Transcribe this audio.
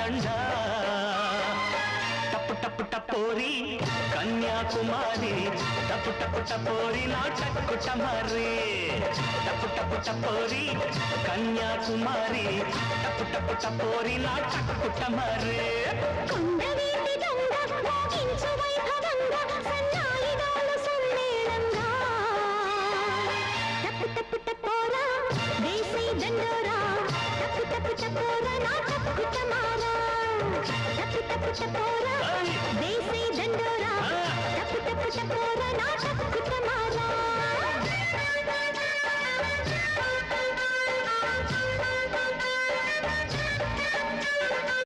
దండా టప్పు టప్పు టపోరి కన్యాకుమారి టప్పు టప్పు టపోరి నా టక్కు టమరి టప్పు టప్పు టపోరి కన్యాకుమారి టప్పు టప్పు టపోరి నా టక్కు టమరి देसी दंडोरा टप टप टपोरा नाटक कुटमारा